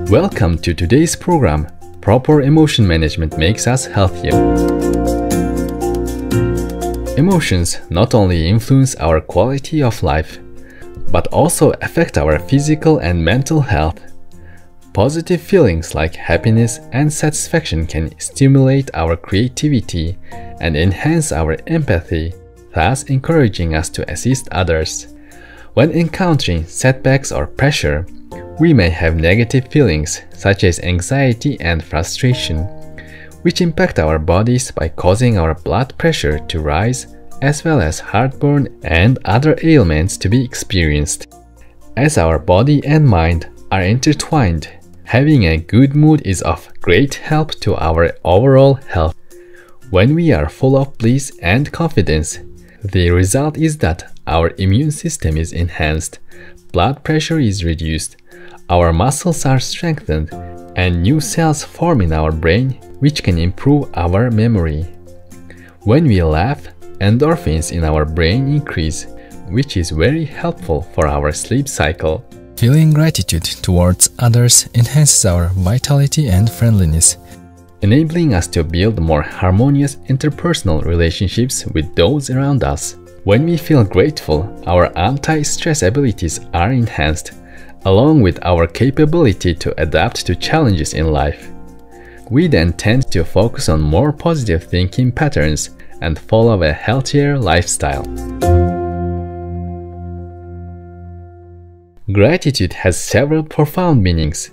Welcome to today's program. Proper emotion management makes us healthier. Emotions not only influence our quality of life, but also affect our physical and mental health. Positive feelings like happiness and satisfaction can stimulate our creativity and enhance our empathy, thus encouraging us to assist others. When encountering setbacks or pressure, we may have negative feelings such as anxiety and frustration, which impact our bodies by causing our blood pressure to rise, as well as heartburn and other ailments to be experienced. As our body and mind are intertwined, having a good mood is of great help to our overall health. When we are full of bliss and confidence, the result is that our immune system is enhanced, blood pressure is reduced, our muscles are strengthened, and new cells form in our brain, which can improve our memory. When we laugh, endorphins in our brain increase, which is very helpful for our sleep cycle. Feeling gratitude towards others enhances our vitality and friendliness, enabling us to build more harmonious interpersonal relationships with those around us. When we feel grateful, our anti-stress abilities are enhanced, along with our capability to adapt to challenges in life. We then tend to focus on more positive thinking patterns and follow a healthier lifestyle. Gratitude has several profound meanings.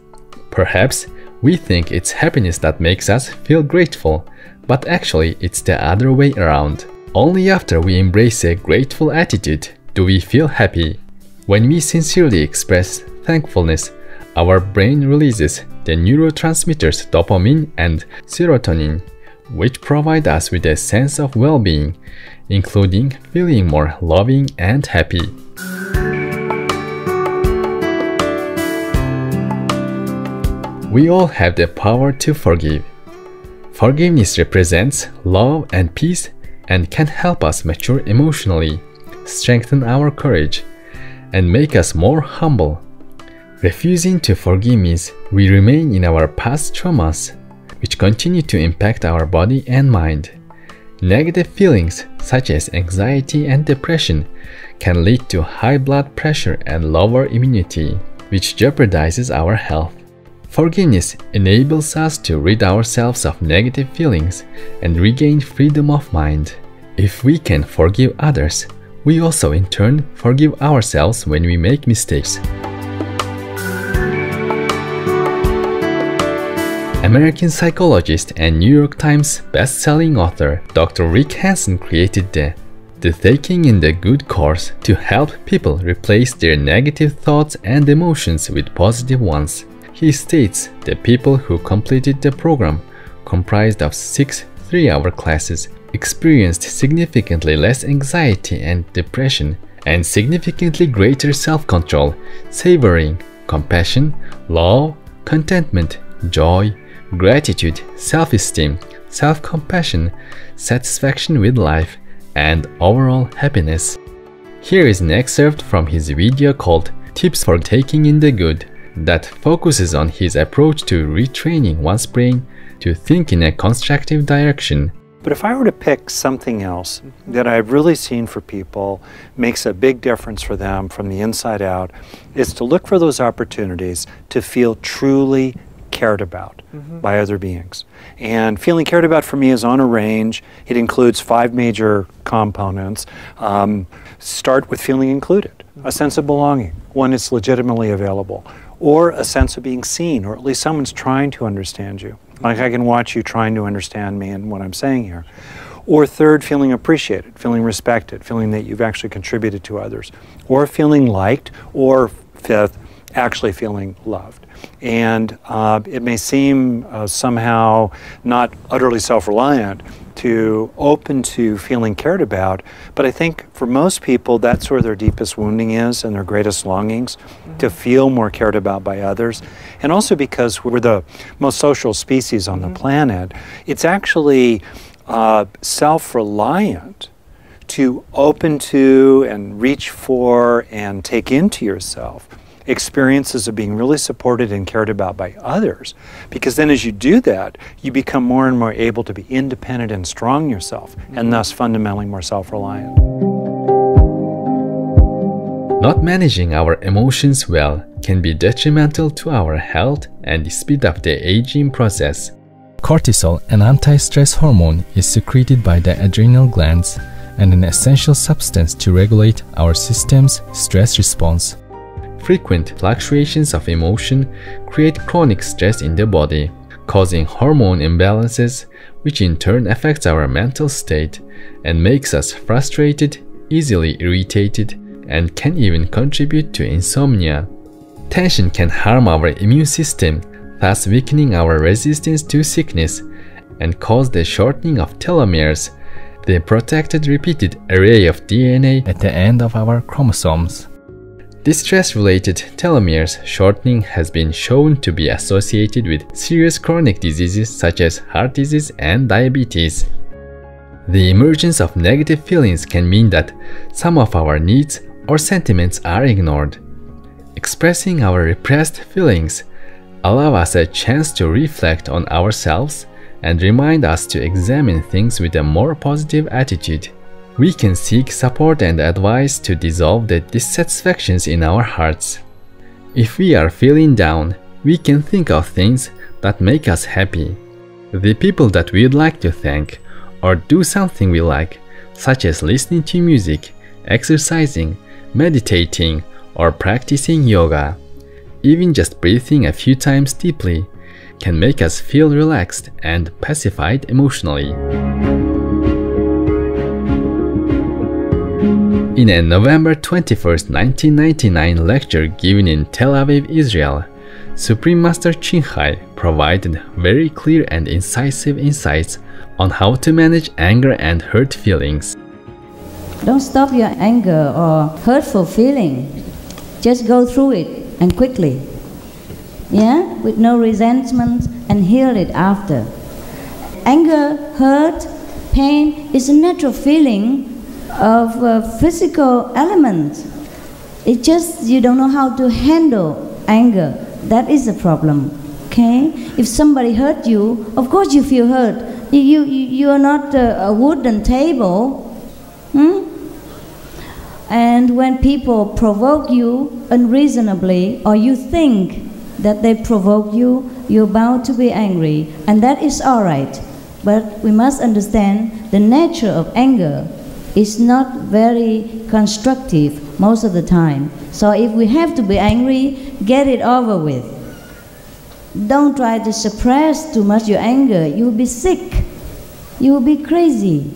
Perhaps we think it's happiness that makes us feel grateful, but actually it's the other way around. Only after we embrace a grateful attitude do we feel happy. When we sincerely express thankfulness, our brain releases the neurotransmitters dopamine and serotonin, which provide us with a sense of well-being, including feeling more loving and happy. We all have the power to forgive. Forgiveness represents love and peace and can help us mature emotionally, strengthen our courage, and make us more humble. Refusing to forgive means we remain in our past traumas, which continue to impact our body and mind. Negative feelings such as anxiety and depression can lead to high blood pressure and lower immunity, which jeopardizes our health. Forgiveness enables us to rid ourselves of negative feelings and regain freedom of mind. If we can forgive others, we also in turn forgive ourselves when we make mistakes. American psychologist and New York Times best-selling author Dr. Rick Hanson created the Taking in the Good course to help people replace their negative thoughts and emotions with positive ones. He states the people who completed the program, comprised of 6 3-hour classes, experienced significantly less anxiety and depression and significantly greater self-control, savoring compassion, love, contentment, joy, gratitude, self-esteem, self-compassion, satisfaction with life, and overall happiness. Here is an excerpt from his video called Tips for Taking in the Good, that focuses on his approach to retraining one's brain to think in a constructive direction. But if I were to pick something else that I've really seen for people makes a big difference for them from the inside out, is to look for those opportunities to feel truly cared about by other beings. And feeling cared about for me is on a range. It includes 5 major components. Start with feeling included, a sense of belonging, one that's legitimately available, or a sense of being seen, or at least someone's trying to understand you. Like I can watch you trying to understand me and what I'm saying here. Or third, feeling appreciated, feeling respected, feeling that you've actually contributed to others. Or feeling liked, or fifth, actually feeling loved. And it may seem somehow not utterly self-reliant to open to feeling cared about, but I think for most people that's where their deepest wounding is and their greatest longings, to feel more cared about by others. And also because we're the most social species on the planet, it's actually self-reliant to open to and reach for and take into yourself experiences of being really supported and cared about by others. Because then as you do that, you become more and more able to be independent and strong yourself, and thus fundamentally more self-reliant. Not managing our emotions well can be detrimental to our health and speed up the aging process. Cortisol, an anti-stress hormone, is secreted by the adrenal glands and an essential substance to regulate our system's stress response. Frequent fluctuations of emotion create chronic stress in the body, causing hormone imbalances, which in turn affects our mental state and makes us frustrated, easily irritated, and can even contribute to insomnia. Tension can harm our immune system, thus weakening our resistance to sickness, and cause the shortening of telomeres, the protected repeated array of DNA At the end of our chromosomes. This stress-related telomeres shortening has been shown to be associated with serious chronic diseases such as heart disease and diabetes. The emergence of negative feelings can mean that some of our needs or sentiments are ignored. Expressing our repressed feelings allow us a chance to reflect on ourselves and remind us to examine things with a more positive attitude. We can seek support and advice to dissolve the dissatisfactions in our hearts. If we are feeling down, we can think of things that make us happy, the people that we'd like to thank, or do something we like, such as listening to music, exercising, meditating, or practicing yoga. Even just breathing a few times deeply can make us feel relaxed and pacified emotionally. In a November 21, 1999 lecture given in Tel Aviv, Israel, Supreme Master Thanh Hải provided very clear and incisive insights on how to manage anger and hurt feelings. Don't stop your anger or hurtful feeling. Just go through it and quickly. Yeah? With no resentment, and heal it after. Anger, hurt, pain is a natural feeling of a physical element. It's just you don't know how to handle anger. That is the problem. Okay? If somebody hurt you, of course you feel hurt. You are not a wooden table. And when people provoke you unreasonably, or you think that they provoke you, you're bound to be angry. And that is alright. But we must understand the nature of anger is not very constructive most of the time. So if we have to be angry, get it over with. Don't try to suppress too much your anger. You will be sick. You will be crazy.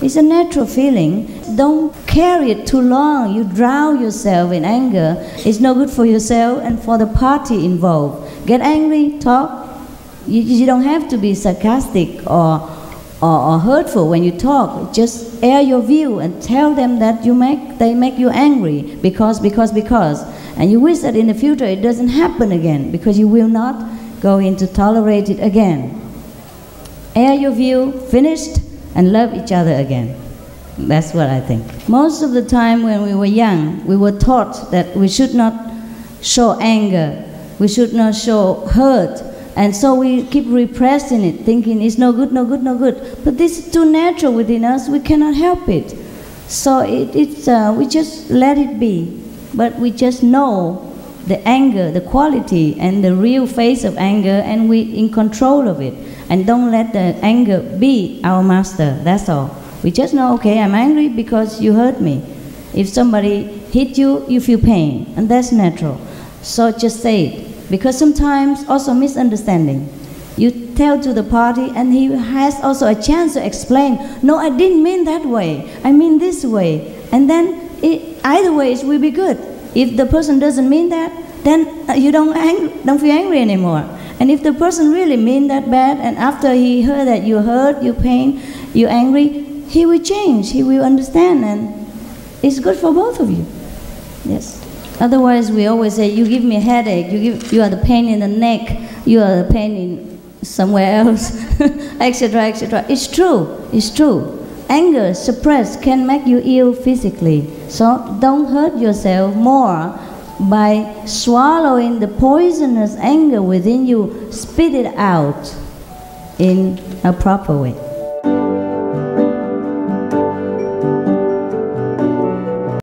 It's a natural feeling. Don't carry it too long. You drown yourself in anger. It's no good for yourself and for the party involved. Get angry, talk. You don't have to be sarcastic or hurtful when you talk. Just air your view and tell them that they make you angry because. And you wish that in the future it doesn't happen again, because you will not go in to tolerate it again. Air your view, finished, and love each other again. That's what I think. Most of the time when we were young, we were taught that we should not show anger, we should not show hurt, and so we keep repressing it, thinking it's no good, no good, no good. But this is too natural within us, we cannot help it. So we just let it be. But we just know the anger, the quality, and the real face of anger, and we're in control of it. And don't let the anger be our master, that's all. We just know, okay, I'm angry because you hurt me. If somebody hit you, you feel pain, and that's natural. So just say it. Because sometimes also misunderstanding. You tell to the party and he has also a chance to explain, no, I didn't mean that way, I mean this way. And then either way it will be good. If the person doesn't mean that, then you don't feel angry anymore. And if the person really mean that bad, and after he heard that you hurt, you pain, you're angry, he will change, he will understand, and it's good for both of you. Yes. Otherwise, we always say, you give me a headache, you are the pain in the neck, you are the pain in somewhere else, etc., etc. It's true, it's true. Anger suppressed can make you ill physically. So don't hurt yourself more by swallowing the poisonous anger within you, spit it out in a proper way.